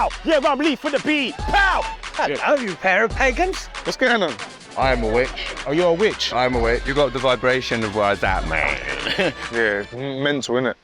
Pow! Yeah, I'm Lee for the beat. Pow! Hello, you pair of pagans. What's going on? I am a witch. Oh, you're a witch? I'm a witch. You got the vibration of where's that, man? Yeah, mental, innit?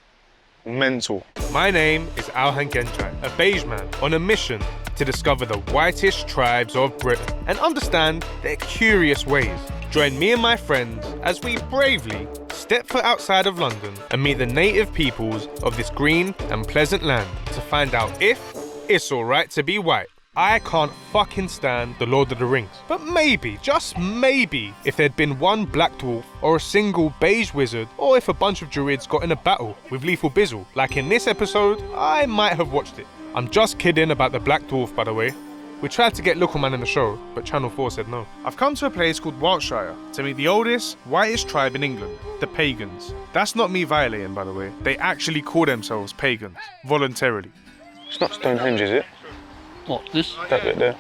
Mental. My name is Alhan Gençay, a beige man on a mission to discover the whitest tribes of Britain and understand their curious ways. Join me and my friends as we bravely step foot outside of London and meet the native peoples of this green and pleasant land to find out if it's alright to be white. I can't fucking stand The Lord of the Rings. But maybe, just maybe, if there'd been one black dwarf or a single beige wizard, or if a bunch of druids got in a battle with Lethal Bizzle, like in this episode, I might have watched it. I'm just kidding about the black dwarf, by the way. We tried to get Little Man in the show, but Channel 4 said no. I've come to a place called Wiltshire to meet the oldest, whitest tribe in England, the Pagans. That's not me violating, by the way. They actually call themselves pagans, voluntarily. It's not Stonehenge, is it? What, this? That bit there.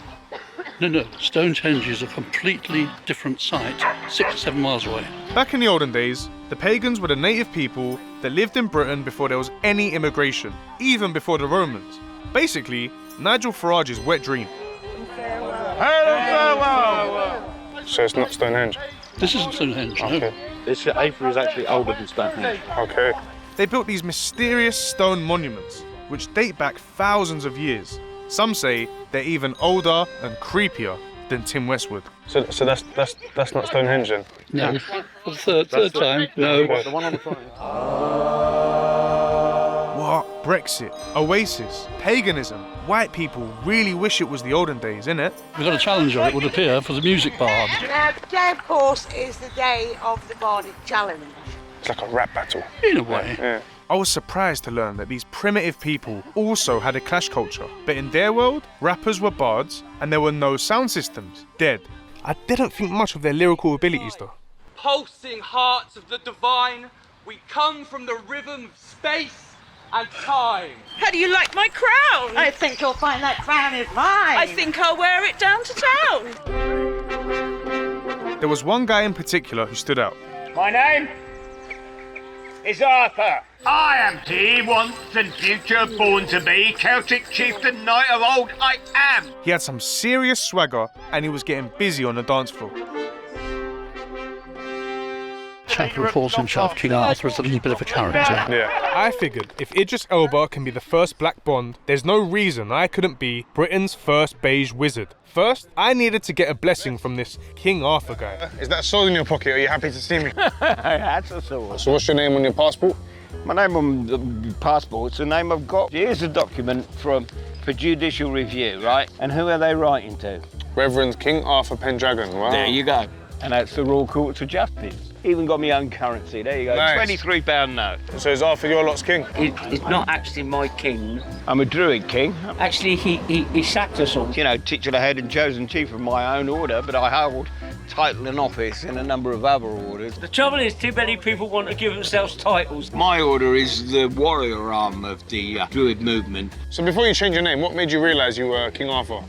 No, Stonehenge is a completely different site, 6 or 7 miles away. Back in the olden days, the pagans were the native people that lived in Britain before there was any immigration, even before the Romans. Basically, Nigel Farage's wet dream. So it's not Stonehenge? This isn't Stonehenge, Okay. no. This Avery is actually older than Stonehenge. Okay. They built these mysterious stone monuments, which date back thousands of years. Some say they're even older and creepier than Tim Westwood. So that's not Stonehenge then? No, for the third time, no. The one on the front. What? Brexit, Oasis, paganism. White people really wish it was the olden days, innit? We've got a challenger, it would appear, for the music bard. Now, today, of course, is the day of the Bardic Challenge. It's like a rap battle. In a way. Yeah. I was surprised to learn that these primitive people also had a clash culture. But in their world, rappers were bards and there were no sound systems. Dead. I didn't think much of their lyrical abilities though. Pulsing hearts of the divine, we come from the rhythm of space and time. How do you like my crown? I think you'll find that crown is mine. I think I'll wear it down to town. There was one guy in particular who stood out. My name is Arthur. I am he once and future born to be Celtic chieftain knight of old I am. He had some serious swagger and he was getting busy on the dance floor. Chap reports himself, King Arthur, is a little bit of a character. Yeah. I figured if Idris Elba can be the first black Bond, there's no reason I couldn't be Britain's first beige wizard. First, I needed to get a blessing from this King Arthur guy. Is that sword in your pocket? Are you happy to see me? That's a sword. So what's your name on your passport? My name on the passport's the name I've got. Here's a document for judicial review, right? And who are they writing to? Reverend King Arthur Pendragon. Wow. There you go. And that's the Royal Courts of Justice. Even got my own currency. There you go. Nice. £23 note. So is Arthur your lot's king? It's not actually my king. I'm a druid king. Actually, he sacked us all. You know, titular head and chosen chief of my own order, but I hold title and office in a number of other orders. The trouble is, too many people want to give themselves titles. My order is the warrior arm of the druid movement. So before you change your name, what made you realise you were King Arthur?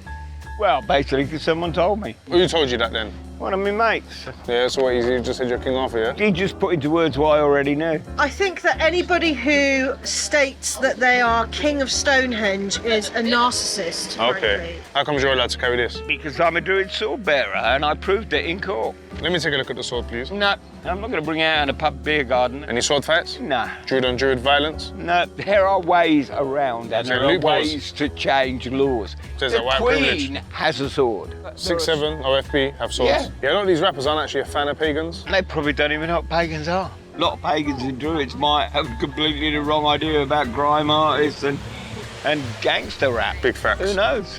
Well, basically, because someone told me. Who told you that then? One of my mates. Yeah, so what, you just said you're King Arthur, yeah? He just put into words what I already knew. I think that anybody who states that they are king of Stonehenge is a narcissist. Okay. frankly. How comes you're allowed to carry this? Because I'm a druid sword bearer, and I proved it in court. Let me take a look at the sword, please. No, I'm not going to bring it out in a pub beer garden. Any sword fights? No. Druid on druid violence? No, there are ways around, and So there are loopholes. ways to change laws. Says The that white Queen privilege. has a sword. 6'7", OFB, have swords. Yeah, a lot of these rappers aren't actually a fan of pagans. They probably don't even know what pagans are. A lot of pagans and druids might have completely the wrong idea about grime artists and gangster rap. Big facts. Who knows?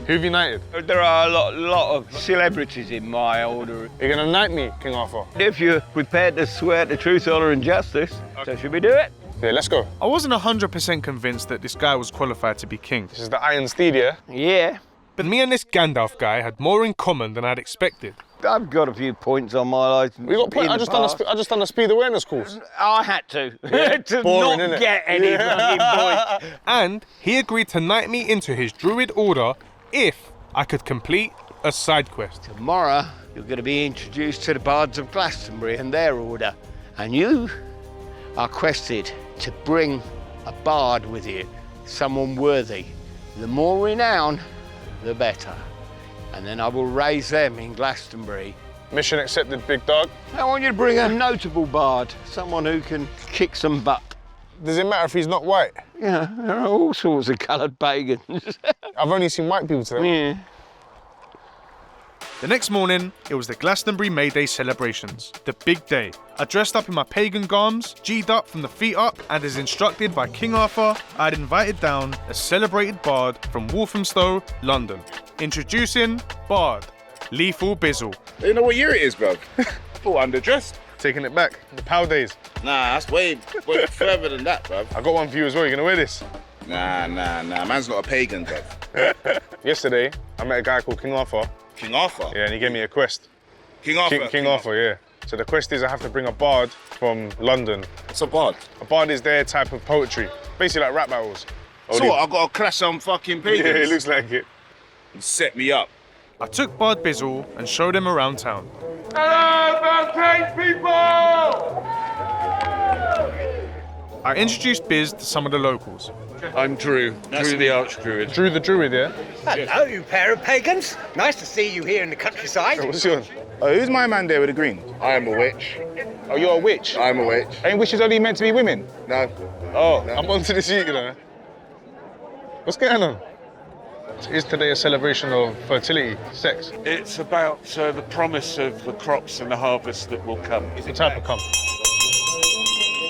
Who've you knighted? There are a lot of celebrities in my order. You're gonna knight me, King Arthur? If you're prepared to swear to truth, honour and justice, so should we do it? Yeah, let's go. I wasn't 100% convinced that this guy was qualified to be king. This is the Iron Steed, yeah? Yeah. But me and this Gandalf guy had more in common than I'd expected. I've got a few points on my license. We got in I the just past. done a speed awareness course. I had to. to Boring, not innit? get any fucking points. And he agreed to knight me into his druid order if I could complete a side quest. Tomorrow, you're going to be introduced to the bards of Glastonbury and their order. And you are quested to bring a bard with you, someone worthy, The more renown, the better. And then I will raise them in Glastonbury. Mission accepted, big dog. I want you to bring a notable bard, someone who can kick some butt. Does it matter if he's not white? Yeah, there are all sorts of coloured pagans. I've only seen white people today. Yeah. The next morning, it was the Glastonbury May Day celebrations, the big day. I dressed up in my pagan garms, G'd up from the feet up, and as instructed by King Arthur, I'd invited down a celebrated bard from Walthamstow, London. Introducing Bard, Lethal Bizzle. You know what year it is, bro? Full underdressed. Taking it back, the POW days. Nah, that's way further than that, bro. I got one for you as well, you gonna wear this? Nah. Man's not a pagan, bro. Yesterday, I met a guy called King Arthur. King Arthur? Yeah, and he gave me a quest. King Arthur? King Arthur, yeah. So the quest is I have to bring a bard from London. What's a bard? A bard is their type of poetry. Basically like rap battles. So what, I've got to clash some fucking pagans? Yeah, it looks like it. You set me up. I took Bard Bizzle and showed him around town. Hello, Mountain people! I introduced Bizz to some of the locals. I'm Drew the Archdruid. Drew the Druid, yeah? Hello, you pair of pagans. Nice to see you here in the countryside. What's yours? Oh, who's my man there with the green? I am a witch. Oh, you're a witch? I'm a witch. Ain't witches only meant to be women? No. Oh, no. I'm onto this, you know. What's going on? Is today a celebration of fertility, sex? It's about the promise of the crops and the harvest that will come. What type of come?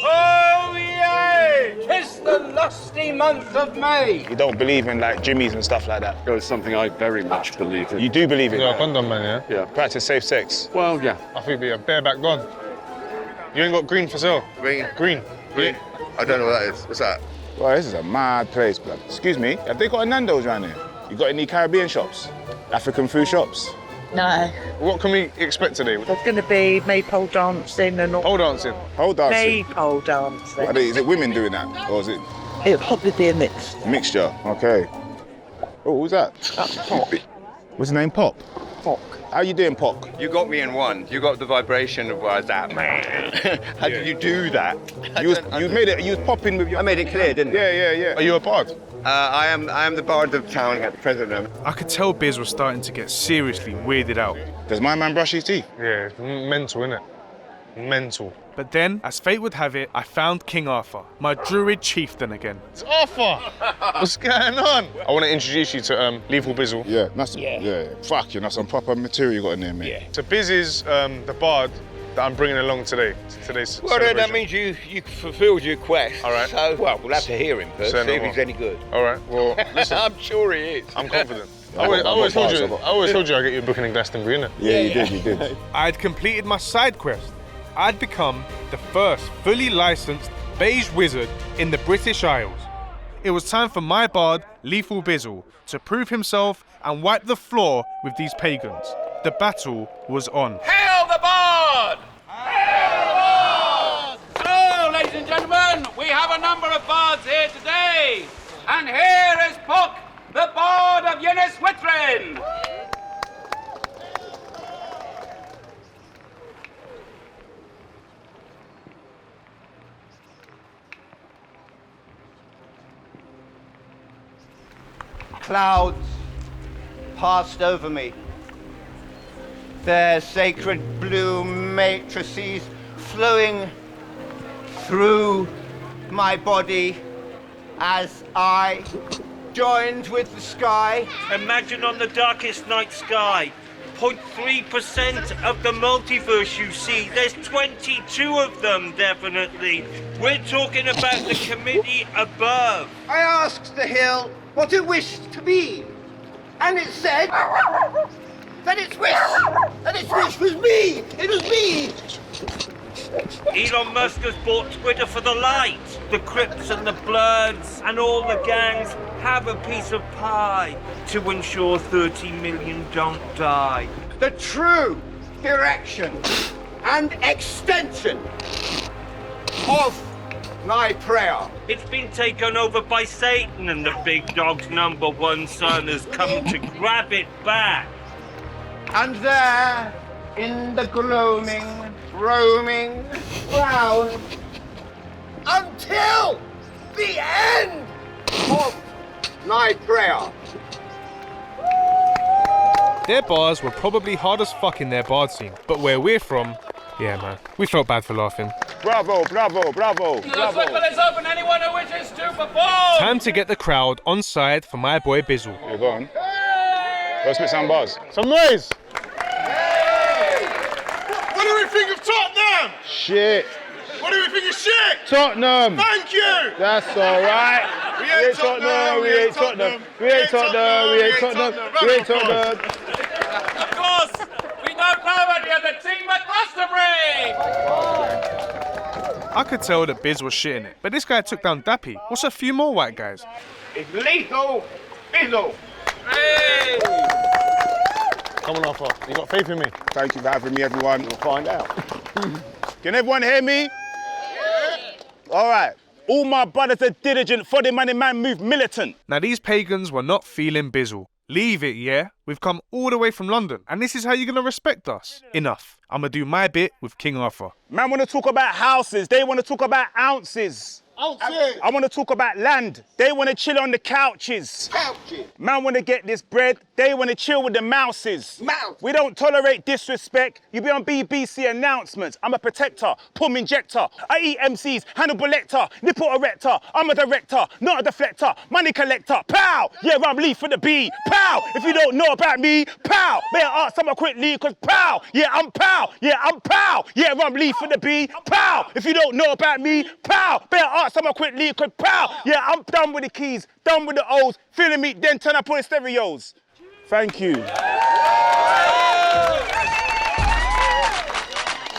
Oh, yay! 'Tis the lusty month of May. You don't believe in like jimmies and stuff like that? Oh, it's something I very much believe in. You do believe in? You're a condom man, yeah? Yeah. Practice safe sex? Well, yeah. I think you'd be a bareback god. You ain't got green for sale? Green? Green. Green? I don't know what that is. What's that? Well, this is a mad place, blood. Excuse me, have they got a Nando's around here? You got any Caribbean shops? African food shops? No. What can we expect today? There's going to be maypole dancing and all. Pole dancing? Pole dancing? Maypole dancing. Is it women doing that? Or is it It'll probably be a mix. mixture? Okay. Oh, who's that? Pop. What's his name? Pop? Pop. How you doing, Pop? You got me in one. You got the vibration of where I was at, man. How did you do that? You made it. You was popping with your. I made it clear, didn't I? Yeah. Are you a bard? I am the bard of town at present. I could tell Bizz was starting to get seriously weirded out. Does my man brush his teeth? Yeah, it's mental, innit? Mental. But then, as fate would have it, I found King Arthur, my druid chieftain again. It's Arthur! What's going on? I want to introduce you to Lethal Bizzle. Yeah, that's Fuck, you know, some proper material you got in there, mate. Yeah. So Bizz is the bard that I'm bringing along today. Today's Well, then that means you fulfilled your quest. All right. So, well, we'll have to hear him first, Say see no if more. he's any good. All right, well, listen. I'm sure he is. I'm confident. I I always told got you I'd get you a booking in Glastonbury, innit? Yeah, you did. I'd completed my side quest. I'd become the first fully licensed beige wizard in the British Isles. It was time for my bard, Lethal Bizzle, to prove himself and wipe the floor with these pagans. The battle was on. Hail the bard! Hail the bard! So, ladies and gentlemen, we have a number of bards here today. And here is Puck, the bard of Ynys-Wythren. Clouds passed over me. Their sacred blue matrices flowing through my body as I joined with the sky. Imagine on the darkest night sky, 0.3% of the multiverse you see. There's 22 of them, definitely. We're talking about the committee above. I asked the hill what it wished to be, and it said that its wish was me. It was me. Elon Musk has bought Twitter for the light. The Crips and the Bloods and all the gangs have a piece of pie to ensure 30 million don't die. The true direction and extension of my prayer. It's been taken over by Satan, and the big dog's #1 son has come to grab it back. And there, in the gloaming, roaming ground, until the end of night prayer. Their bars were probably hard as fuck in their bard scene, but where we're from, yeah man, we felt bad for laughing. Bravo, bravo, bravo, The bravo. football is open. Anyone who wishes to perform. Time to get the crowd on side for my boy Bizzle. Yeah, go on. Go spit some bars. Some noise. What do we think of Tottenham? Shit. What do we think of shit? Tottenham. Thank you. That's all right. We ain't Tottenham. We ain't Tottenham. We ain't Tottenham. We ain't Tottenham. We ain't Tottenham. Of course, we don't know any other team but Glastonbury. I could tell that Bizz was shitting it, but this guy took down Dappy. What's a few more white guys? It's Lethal Bizzle. Hey. Come on, Alpha. You got faith in me. Thank you for having me, everyone. We'll find out. Can everyone hear me? Yeah. All right. All my brothers are diligent, for the man move militant. Now these pagans were not feeling Bizzle. Leave it, yeah? We've come all the way from London, and this is how you're gonna respect us. Enough. I'ma do my bit with King Arthur. Man want to talk about houses, they want to talk about ounces. I want to talk about land, they want to chill on the couches. Man want to get this bread, they want to chill with the mouses. We don't tolerate disrespect, you be on BBC announcements. I'm a protector, pum injector. I eat MCs, Hannibal Lecter, nipple erector. I'm a director, not a deflector, money collector. Pow! Yeah, I'm Lee for the B. Pow! If you don't know about me, pow! Better ask someone quickly, cause pow! Yeah, I'm pow! Yeah, I'm pow! Yeah, I'm Lee for the B. Pow! If you don't know about me, pow! Better ask someone quickly, cause pow! Yeah, I'm done with the keys, done with the O's, feeling me, then turn up on the stereos. Thank you.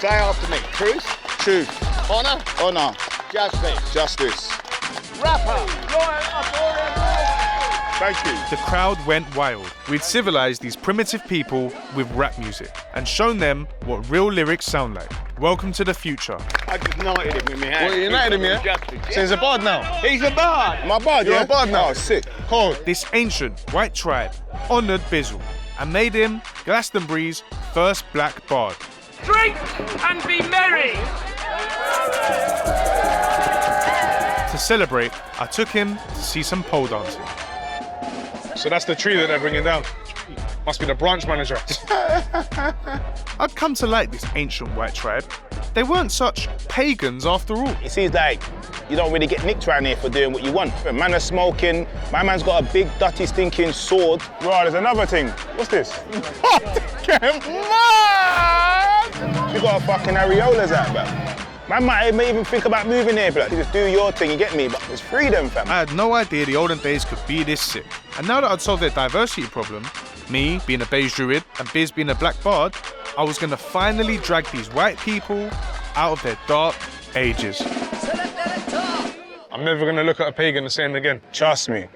Say after me. Truth. Truth. Honour. Honour. Justice. Justice. Rapper. Loyal. Thank you. The crowd went wild. We'd civilized these primitive people with rap music and shown them what real lyrics sound like. Welcome to the future. I just knighted him with my hand. Well, you knighted him, yeah? So he's a bard now. He's a bard. My bard, You're yeah? a bard now. Oh, sick. Cold. This ancient white tribe honoured Bizzle and made him Glastonbury's first black bard. Drink and be merry. To celebrate, I took him to see some pole dancing. So that's the tree that they're bringing down. Must be the branch manager. I'd come to like this ancient white tribe. They weren't such pagans after all. It seems like you don't really get nicked around here for doing what you want. Man is smoking, my man's got a big, dirty, stinking sword. Right, there's another thing. What's this? Get mad! You got a fucking areolas out, man. Man might even think about moving here, but just do your thing, you get me? But it's freedom, fam. I had no idea the olden days could be this sick. And now that I'd solved their diversity problem, me being a beige druid and Bizz being a black bard, I was gonna finally drag these white people out of their dark ages. I'm never gonna look at a pagan the same again. Trust me.